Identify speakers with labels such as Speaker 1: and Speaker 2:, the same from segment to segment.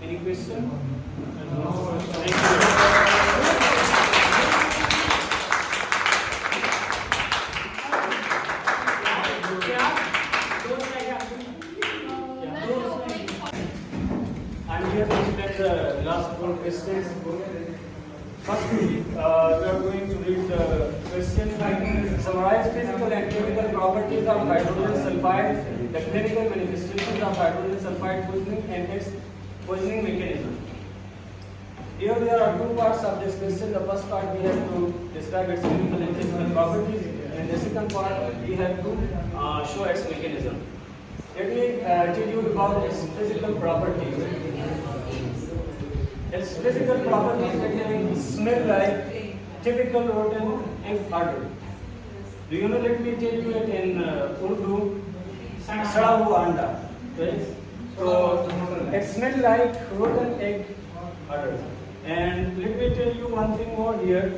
Speaker 1: Any question?
Speaker 2: No.
Speaker 1: Thank you. I'm here to explain the last four questions. Firstly, we are going to read the question. Summarize physical and chemical properties of hydrogen sulfide, the clinical manifestations of hydrogen sulfide poisoning and its poisoning mechanism. Here there are two parts of this question. The first part we have to describe its chemical and physical properties, and the second part we have to show its mechanism. Let me tell you about its physical properties. Its physical properties can smell like typical rotten egg odor. Do you know? Let me tell you it in Urdu. Sada hua anda. Right? So it smells like rotten egg odor. And let me tell you one thing more here.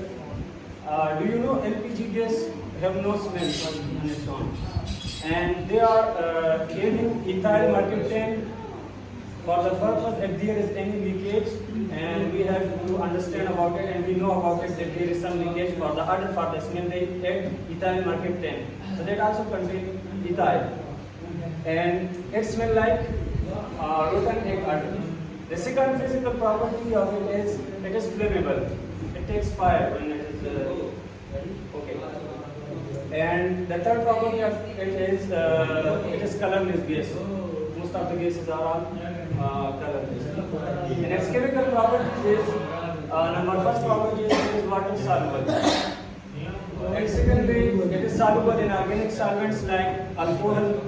Speaker 1: Do you know LPG gas have no smell on its own? And they are adding ethyl mercaptan for the purpose if there is any leakage, and we have to understand about it, and we know about it that there is some leakage for the odor, for the smell, they add ethyl mercaptan. So that also contains ethyl. And it smells like rotten egg odor. The second physical property of it is flammable. It takes fire when it is okay. And the third property of it is colorless gas. Most of the gases are all colorless. And its chemical properties is first property is water soluble. And secondly, it is soluble in organic solvents like alcohol,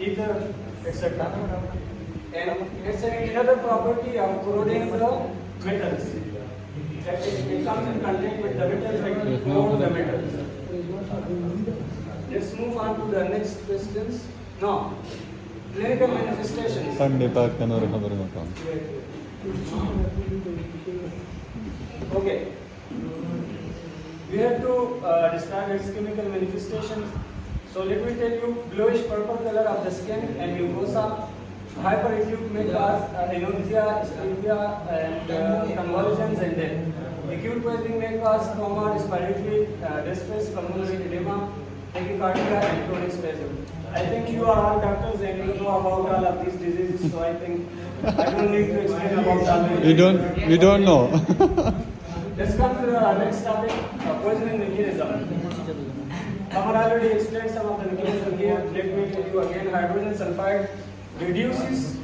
Speaker 1: ether, etc. And it's another property of corroding the metals. It comes in contact with the metals like corrode the metals. Let's move on to the next questions. Now, clinical manifestations. Okay. We have to describe its chemical manifestations. So let me tell you: bluish purple color of the skin and mucosa, hyperacute may cause anorexia, dyspepsia, and convulsions and death. Acute poisoning may cause coma, respiratory distress, pulmonary edema, tachycardia, and chronic spasm. I think you are all doctors and you know about all of these diseases, so I think I don't need to explain about all.
Speaker 3: We don't know.
Speaker 1: Let's come to the next topic: poisoning mechanism. Kamal already explained some of the mechanism here. Let me tell you again: hydrogen sulfide reduces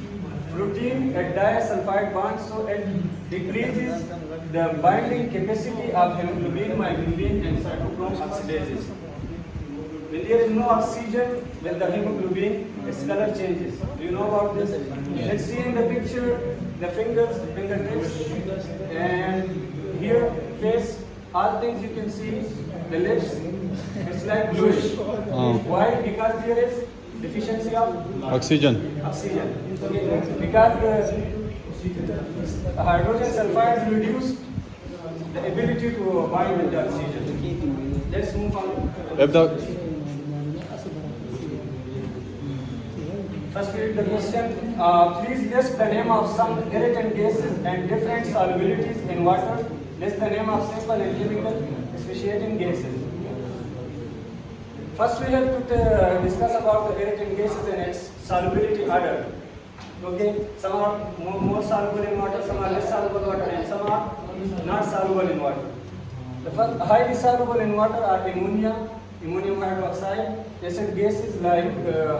Speaker 1: protein at disulfide bonds, so it decreases the binding capacity of hemoglobin, myoglobin, and cytochrome oxidases. When there is no oxygen with the hemoglobin, its color changes. Do you know about this?
Speaker 3: Yes.
Speaker 1: Let's see in the picture the fingers, fingertips, and here face. All things you can see. The lips, it's like bluish. Why? Because there is deficiency of
Speaker 3: Oxygen.
Speaker 1: oxygen. Because the hydrogen sulfide reduce the ability to bind with the oxygen. Let's move on. First read the question. Please list the name of some irritant gases and different solubilities in water. List the name of simple and chemical speciating gases. First we have to discuss about the irritant gases and its solubility order. Okay, some are more soluble in water, some are less soluble in water, and some are not soluble in water. The first highly soluble in water are ammonia, ammonium hydroxide, acid gases like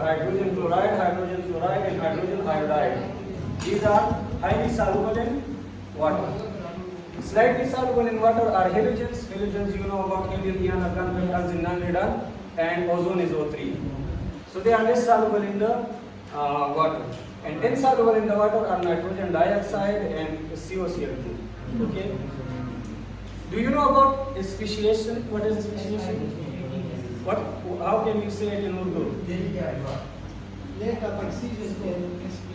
Speaker 1: hydrogen chloride, hydrogen fluoride, and hydrogen iodide. These are highly soluble in water. Slightly soluble in water are halogens. Halogens, you know about helium, neon, argon, proton, xenon, radon, and ozone is O3. So they are less soluble in the water. And insoluble in the water are nitrogen dioxide and COCl2. Okay. Do you know about speciation? What is speciation? What? How can you say it in Urdu?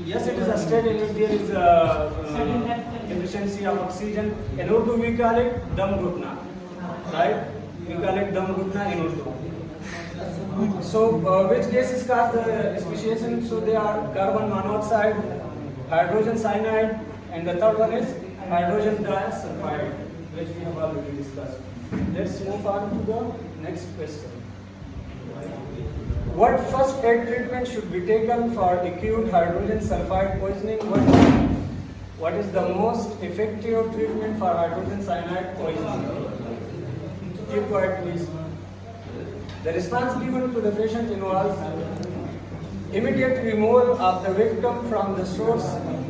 Speaker 1: Yes, it is a state in which there is deficiency of oxygen. In Urdu, we call it dam ghutna, right? We call it dam ghutna in Urdu. So, which gases cause the speciation? So, they are carbon monoxide, hydrogen cyanide, And the third one is hydrogen disulfide, which we have already discussed. Let's move on to the next question. What first aid treatment should be taken for acute hydrogen sulfide poisoning? What is the most effective treatment for hydrogen cyanide poisoning? Keep quiet, please. The response given to the patient involves immediate removal of the victim from the source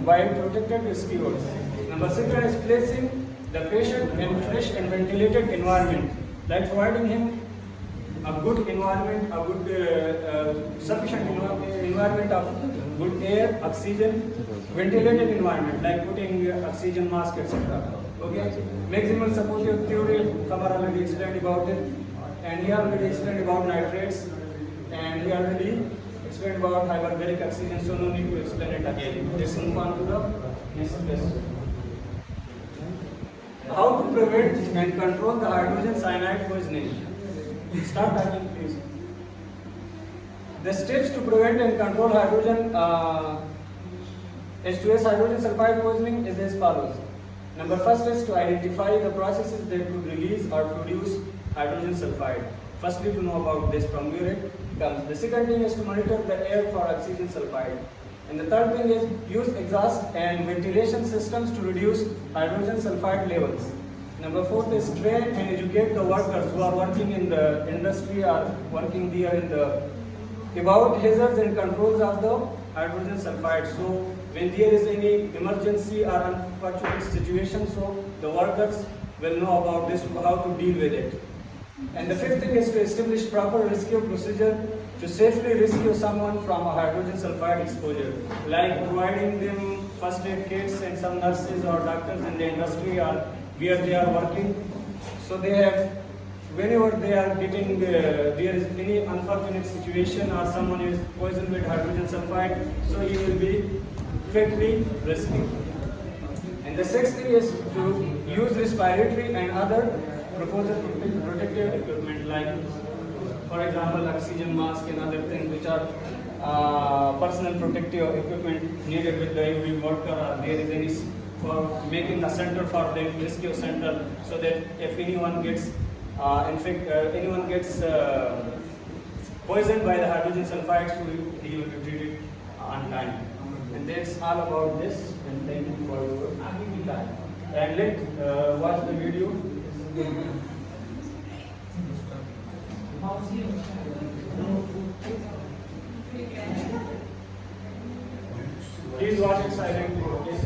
Speaker 1: by protected rescuers. Number 6 is placing the patient in fresh and ventilated environment, like providing him a good environment, a good sufficient environment of good air, oxygen, ventilated environment, like putting oxygen mask, etc. Okay, maximal supportive theory, Kamar already explained about it, and he already explained about nitrates, and he already explained about hyperbaric oxygen, so no need to explain it again. Let's move on to the next question. How to prevent and control the hydrogen cyanide poisoning? Start typing, please. The steps to prevent and control hydrogen H2S hydrogen sulfide poisoning is as follows. Number first is to identify the processes that could release or produce hydrogen sulfide. Firstly, to know about this, from where it comes. The second thing is to monitor the air for oxygen sulfide. And the third thing is use exhaust and ventilation systems to reduce hydrogen sulfide levels. Number fourth is train and educate the workers who are working in the industry or working there in the about hazards and controls of the hydrogen sulfide. So when there is any emergency or unfortunate situation, so the workers will know about this, how to deal with it. And the fifth thing is to establish proper rescue procedure to safely rescue someone from a hydrogen sulfide exposure, like providing them first aid kits, and some nurses or doctors in the industry or where they are working. So they have, whenever they are getting, there is any unfortunate situation or someone is poisoned with hydrogen sulfide, so he will be quickly rescued. And the sixth thing is to use respiratory and other proposed protective equipment, like for example oxygen mask and other things which are personal protective equipment needed with the UV worker, or there is any for making a center for the rescue center, so that if anyone gets poisoned by the hydrogen sulfide, so he will be treated on time. And that's all about this, and thank you for your time. And let's watch the video. Please watch it silently, okay?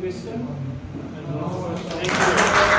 Speaker 1: question? Thank you.